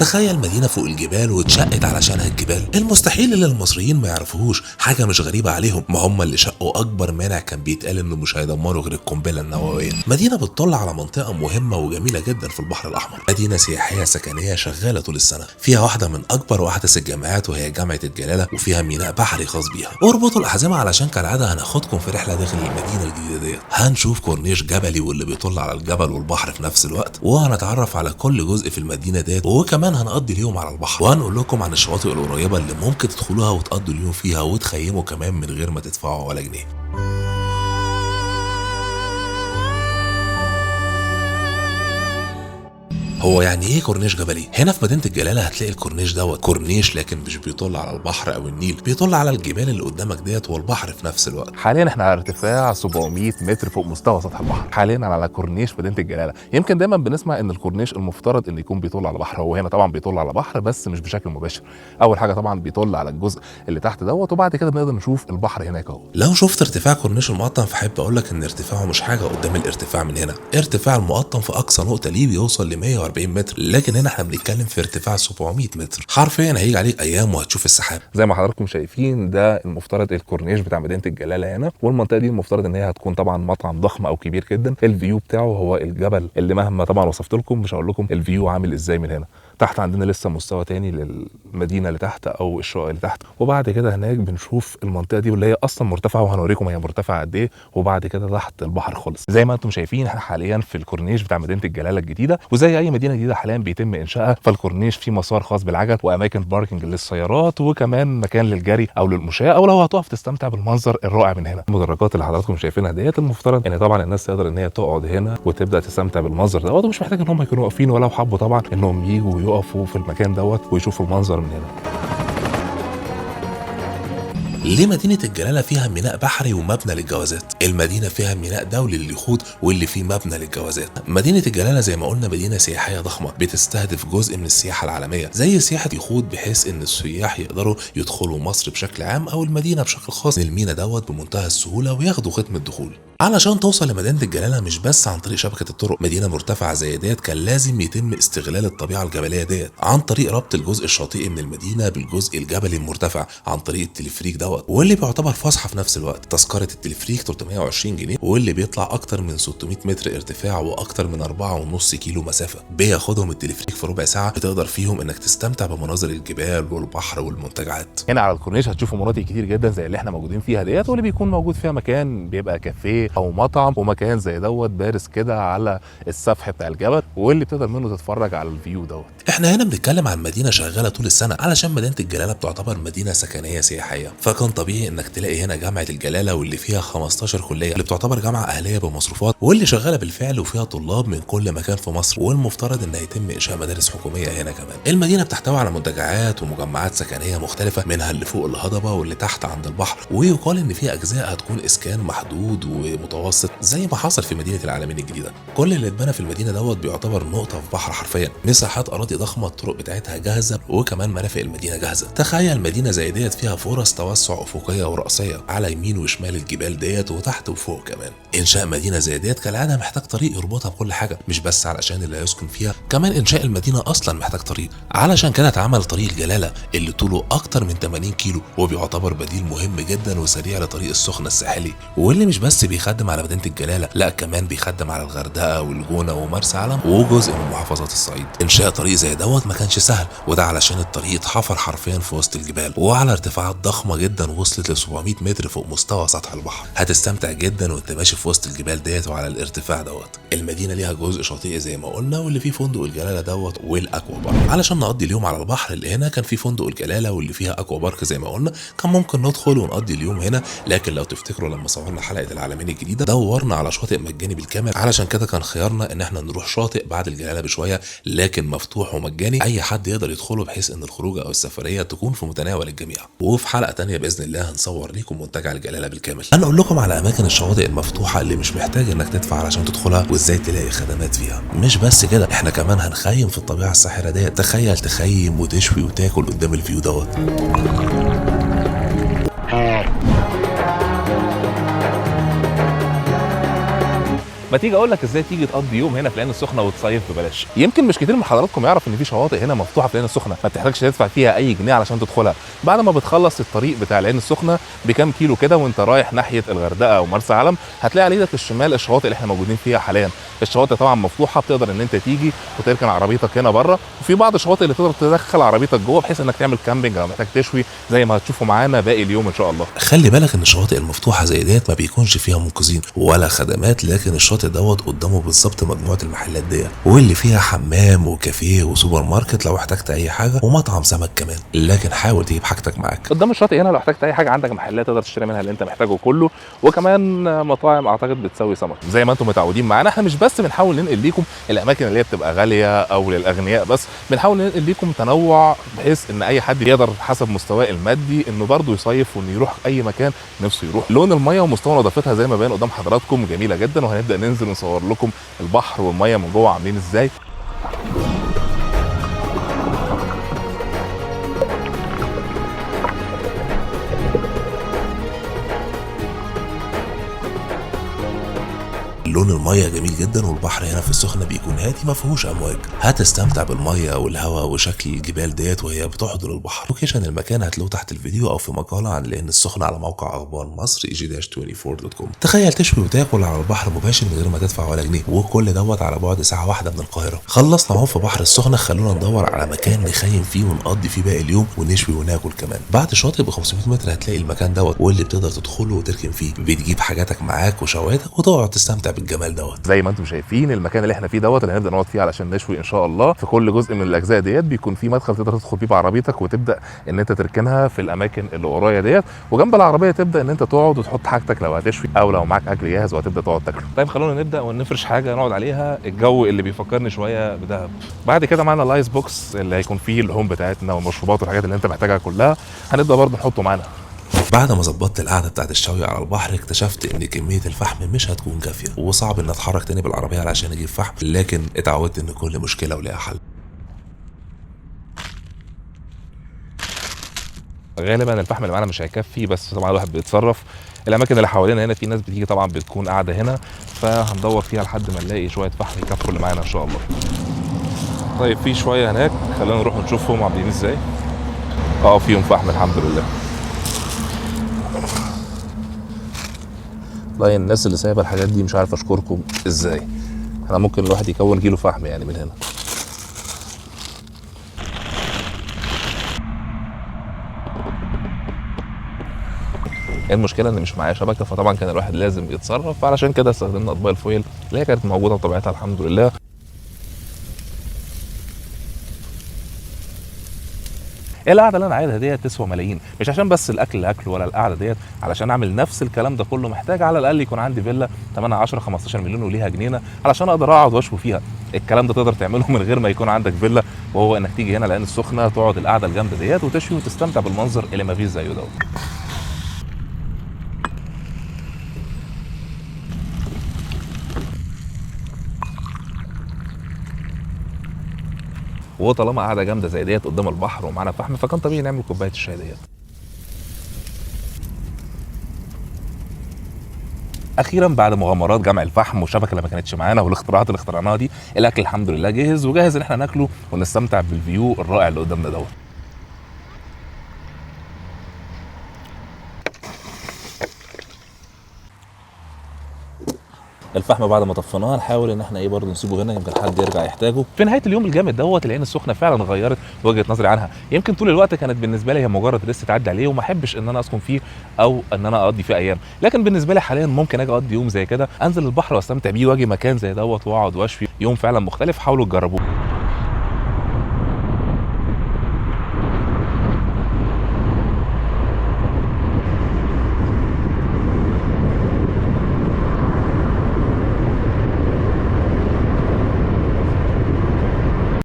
تخيل مدينة فوق الجبال واتشقت علشانها الجبال. المستحيل اللي المصريين ما يعرفوهوش حاجة مش غريبة عليهم، ما هم اللي شقوا أكبر مانع كان بيتقال إنه مش هيدمروا غير القنبلة النووية. مدينة بتطل على منطقة مهمة وجميلة جدا في البحر الأحمر، مدينة سياحية سكنية شغالة طول السنة، فيها واحدة من أكبر وأحدث الجامعات وهي جامعة الجلالة، وفيها ميناء بحري خاص بيها. اربطوا الأحزمة علشان كالعادة هناخدكم في رحلة داخل المدينة الجديدة ديت. هنشوف كورنيش جبلي واللي بيطل على الجبل والبحر في نفس الوقت، وهنتعرف على كل جزء في المدينة ديت، وكمان هنقضي اليوم على البحر، وهنقول لكم عن الشواطئ القريبة اللي ممكن تدخلوها وتقضوا اليوم فيها وتخيموا كمان من غير ما تدفعوا ولا جنيه. هو يعني ايه كورنيش جبلي؟ هنا في مدينة الجلالة هتلاقي الكورنيش دوت كورنيش، لكن مش بيطل على البحر او النيل، بيطل على الجبال اللي قدامك ديت والبحر في نفس الوقت. حاليا احنا على ارتفاع 700 متر فوق مستوى سطح البحر، حاليا على كورنيش مدينة الجلالة. يمكن دايما بنسمع ان الكورنيش المفترض ان يكون بيطل على بحر، هو هنا طبعا بيطل على بحر بس مش بشكل مباشر. اول حاجة طبعا بيطل على الجزء اللي تحت دوت، وبعد كده بنقدر نشوف البحر هناك اهو. لو شفت ارتفاع كورنيش المقطم فحب اقول لك ان ارتفاعه مش حاجة قدام الارتفاع من هنا. ارتفاع المقطم في اقصى نقطة ليه بيوصل ل 140 متر، لكن هنا احنا بنتكلم في ارتفاع 700 متر. حرفيا هيجي عليك ايام وهتشوف السحاب. زي ما حضراتكم شايفين ده المفترض الكورنيش بتاع مدينه الجلاله هنا، والمنطقه دي المفترض ان هي هتكون طبعا مطعم ضخم او كبير جدا. الفيو بتاعه هو الجبل اللي مهما طبعا وصفت لكم مش هقول لكم الفيو عامل ازاي من هنا. تحت عندنا لسه مستوى تاني للمدينه اللي تحت او الشقق اللي تحت، وبعد كده هناك بنشوف المنطقه دي واللي هي اصلا مرتفعه، وهنوريكم هي مرتفعه قد ايه، وبعد كده تحت البحر خالص. زي ما انتم شايفين احنا حاليا في الكورنيش بتاع مدينه الجلاله الجديده، وزي اي مدينه جديده حاليا بيتم انشائها، فالكورنيش فيه مسار خاص بالعجل واماكن باركنج للسيارات وكمان مكان للجري او للمشاة، او لو هتقف تستمتع بالمنظر الرائع من هنا. المدرجات اللي حضراتكم شايفينها ديت المفترض ان طبعا الناس تقدر ان هي تقعد هنا وتبدا تستمتع بالمنظر دوت، ومش محتاج ان هم يكونوا واقفين، ولو حبوا طبعا انهم يجوا ويقفوا في المكان دوت ويشوفوا المنظر من هنا. ليه مدينة الجلالة فيها ميناء بحري ومبنى للجوازات؟ المدينة فيها ميناء دولي لليخوت واللي فيه مبنى للجوازات. مدينة الجلالة زي ما قلنا مدينة سياحية ضخمة بتستهدف جزء من السياحة العالمية زي سياحة يخوت، بحيث ان السياح يقدروا يدخلوا مصر بشكل عام او المدينة بشكل خاص الميناء دوت بمنتهى السهولة وياخدوا ختم الدخول. علشان توصل لمدينة الجلالة مش بس عن طريق شبكة الطرق، مدينة مرتفعة زي ديت كان لازم يتم استغلال الطبيعة الجبلية ديت عن طريق ربط الجزء الشاطئي من المدينة بالجزء الجبلي المرتفع عن طريق التلفريك دوت، واللي بيعتبر فسحة في نفس الوقت. تذكرة التلفريك 320 جنيه، واللي بيطلع أكتر من 600 متر ارتفاع وأكتر من 4.5 كيلو مسافة. بياخدهم التلفريك في ربع ساعة، بتقدر فيهم إنك تستمتع بمناظر الجبال والبحر والمنتجعات. هنا على الكورنيش هتشوفوا مناطق كتير جدا زي اللي احنا موجودين فيها ديت، واللي بيكون موجود فيها مكان بيبقى كافيه أو مطعم، ومكان زي دوت بارز كده على السفح بتاع الجبل، واللي بتقدر منه تتفرج على الفيو دوت. احنا هنا بنتكلم عن مدينة شغالة طول السنة، علشان مدينة الجلالة بتعتبر مدينة سكنية سياحية، فكان طبيعي انك تلاقي هنا جامعة الجلالة واللي فيها 15 كلية، اللي بتعتبر جامعة أهلية بمصروفات، واللي شغالة بالفعل وفيها طلاب من كل مكان في مصر، والمفترض ان يتم انشاء مدارس حكومية هنا كمان. المدينة بتحتوي على منتجعات ومجمعات سكنية مختلفة، منها اللي فوق الهضبة واللي تحت عند البحر، ويقال ان في اجزاء هتكون اسكان محدود ومتوسط زي ما حصل في مدينة العالمين الجديدة. كل اللي اتبنى في المدينة دوت بيعتبر نقطة في بحر حرفيا، مساحات اراضي ضخمة، الطرق بتاعتها جاهزة، وكمان مرافق المدينة جاهزة. تخيل مدينة زي ديت فيها فرص توسع افقية ورأسية على يمين وشمال الجبال ديت وتحت وفوق كمان. انشاء مدينة زي ديت كالعادة محتاج طريق يربطها بكل حاجة، مش بس علشان اللي هيسكن فيها، كمان انشاء المدينة اصلا محتاج طريق. علشان كده اتعمل طريق الجلالة اللي طوله اكتر من 80 كيلو، وبيعتبر بديل مهم جدا وسريع لطريق السخنة الساحلي، واللي مش بس بيخدم على مدينة الجلالة، لا كمان بيخدم على الغردقة والجونة ومرسى علم وجزء من محافظات الصعيد. انشاء طريق زي دوت ما كانش سهل، وده علشان الطريق اتحفر حرفيا في وسط الجبال وعلى ارتفاعات ضخمة جدا وصلت ل 700 متر فوق مستوى سطح البحر. هتستمتع جدا وانت ماشي في وسط الجبال ديت وعلى الارتفاع دوت. المدينة ليها جزء شاطئي زي ما قلنا، واللي فيه فندق الجلالة دوت والاكوا بارك. علشان نقضي اليوم على البحر اللي هنا كان في فندق الجلالة واللي فيها اكوا بارك زي ما قلنا، كان ممكن ندخل ونقضي اليوم هنا، لكن لو تفتكروا لما صورنا حلقة العالمين الجديدة دورنا على شاطئ مجاني بالكامل، علشان كده كان خيارنا ان احنا نروح شاطئ بعد الجلالة بشوية، لكن مفتوح ومجاني اي حد يقدر يدخله، بحيث ان الخروج او السفرية تكون في متناول الجميع. وفي حلقة تانية باذن الله هنصور ليكم منتجع الجلالة بالكامل، هنقول لكم على اماكن الشواطئ المفتوحة اللي مش محتاج انك تدفع علشان تدخلها، وازاي تلاقي خدمات فيها. مش بس كده، احنا كمان هنخيم في الطبيعة الساحرة ديت. تخيل تخيم وتشوي وتاكل قدام الفيو دوت. ما تيجي اقول لك ازاي تيجي تقضي يوم هنا في العين السخنه وتصيف ببلاش. يمكن مش كتير من حضراتكم يعرف ان في شواطئ هنا مفتوحه في العين السخنه ما بتحتاجش تدفع فيها اي جنيه علشان تدخلها. بعد ما بتخلص الطريق بتاع العين السخنه بكام كيلو كده وانت رايح ناحيه الغردقه او مرسى علم، هتلاقي على ايدك الشمال الشواطئ اللي احنا موجودين فيها حاليا. الشواطئ طبعا مفتوحه، بتقدر ان انت تيجي وتركن عربيتك هنا بره، وفي بعض الشواطئ اللي تقدر تدخل عربيتك جوه بحيث انك تعمل كامبينج لو محتاج تشوي زي ما هتشوفوا معانا باقي اليوم ان شاء الله. خلي بالك ان الشواطئ المفتوحه زي ديت ما بيكونش فيها منقذين ولا خدمات، لكن الشاطئ دوت قدامه بالظبط مجموعه المحلات ديت واللي فيها حمام وكافيه وسوبر ماركت لو احتجت اي حاجه ومطعم سمك كمان، لكن حاول تجيب حاجتك معاك. قدام الشاطئ هنا لو احتجت اي حاجه عندك محلات تقدر تشتري منها اللي انت محتاجه كله، وكمان مطاعم اعتقد بتسوي سمك زي ما انتم متعودين معانا. احنا مش بس بنحاول ننقل لكم الاماكن اللي هي بتبقى غاليه او للاغنياء بس، بنحاول ننقل لكم تنوع بحيث ان اي حد يقدر حسب مستواه المادي انه برضه يصيف وانه يروح اي مكان نفسه يروح. لون الميه ومستوى نظافتها زي ما باين قدام حضراتكم جميله جدا، وهنبدا ننزل ونصور لكم البحر والميه من جوه عاملين ازاي. لون الميه جميل جدا، والبحر هنا في السخنه بيكون هادي ما فيهوش امواج. هتستمتع بالميه والهواء وشكل الجبال ديت وهي بتحضن البحر. لوكيشن المكان هتلاقوه تحت الفيديو او في مقاله عن العين السخنه على موقع اخبار مصر eg-24.com. تخيل تشوي وتاكل على البحر مباشر من غير ما تدفع ولا جنيه، وكل دوت على بعد ساعه واحده من القاهره. خلصنا اهو في بحر السخنه، خلونا ندور على مكان نخيم فيه ونقضي فيه باقي اليوم ونشوي وناكل كمان. بعد شاطئ ب 500 متر هتلاقي المكان دوت واللي بتقدر تدخله وتركن فيه، بتجيب حاجاتك معاك وشوايتك وتقعد تستمتع بالجمال دوت. زي ما انتم شايفين المكان اللي احنا فيه دوت اللي هنبدا نقعد فيه علشان نشوي ان شاء الله. في كل جزء من الاجزاء ديت بيكون في مدخل تقدر تدخل فيه بعربيتك وتبدا ان انت تركنها في الاماكن اللي ورايا ديت، وجنب العربيه تبدا ان انت تقعد وتحط حاجتك لو هتشوي او لو معاك اكل جاهز وهتبدا تقعد تاكله. طيب خلونا نبدا ونفرش حاجه نقعد عليها. الجو اللي بيفكرني شويه بدهب. بعد كده معانا الايس بوكس اللي هيكون فيه اللحوم بتاعتنا والمشروبات والحاجات اللي انت محتاجها كلها، هنبدا برضه نحطه معانا. بعد ما ظبطت القعده بتاعت الشوي على البحر اكتشفت ان كميه الفحم مش هتكون كافيه، وصعب ان اتحرك تاني بالعربيه علشان اجيب فحم، لكن اتعودت ان كل مشكله وليها حل. غالبا الفحم اللي معانا مش هيكفي، بس طبعا الواحد بيتصرف. الاماكن اللي حوالينا هنا في ناس بتيجي طبعا بتكون قاعده هنا، فهندور فيها لحد ما نلاقي شويه فحم يكفوا اللي معانا ان شاء الله. طيب في شويه هناك، خلينا نروح نشوفهم عاملين ازاي. فيهم فحم الحمد لله. والله الناس اللي سايبه الحاجات دي مش عارف اشكركم ازاي. احنا ممكن الواحد يكون كيلو فحم يعني من هنا. المشكله ان مش معايا شبكه، فطبعا كان الواحد لازم يتصرف، علشان كده استخدمنا اطباق الفويل اللي هي كانت موجوده بطبيعتها الحمد لله. القعده اللي انا قاعدها ديت تسوى ملايين، مش عشان بس الاكل اللي اكله ولا القعده ديت، علشان اعمل نفس الكلام ده كله محتاج على الاقل يكون عندي فيلا ثمنها 10 15 مليون وليها جنينه علشان اقدر اقعد واشوي فيها. الكلام ده تقدر تعمله من غير ما يكون عندك فيلا، وهو انك تيجي هنا العين السخنه تقعد القعده الجامده ديت وتشوي وتستمتع بالمنظر اللي ما فيش زيه دوت. وطالما قاعده جامده زي ديت قدام البحر ومعانا فحم، فكان طبيعي نعمل كوبايه الشاي ديت. اخيرا بعد مغامرات جمع الفحم والشبكه اللي ما كانتش معانا والاختراعات اللي اخترعناها دي، الاكل الحمد لله جاهز وجاهز ان احنا ناكله ونستمتع بالفيو الرائع اللي قدامنا دوت. الفحم بعد ما طفيناه نحاول ان احنا برضه نسيبه هنا يمكن حد يرجع يحتاجه. في نهايه اليوم الجامد دوت العين السخنه فعلا غيرت وجهه نظري عنها. يمكن طول الوقت كانت بالنسبه لي هي مجرد ريست تعدي عليه وما احبش ان انا اسكن فيه او ان انا اقضي فيه ايام، لكن بالنسبه لي حاليا ممكن اجي اقضي يوم زي كده، انزل البحر واستمتع بيه واجي مكان زي دوت واقعد واشوي. يوم فعلا مختلف، حاولوا تجربوه.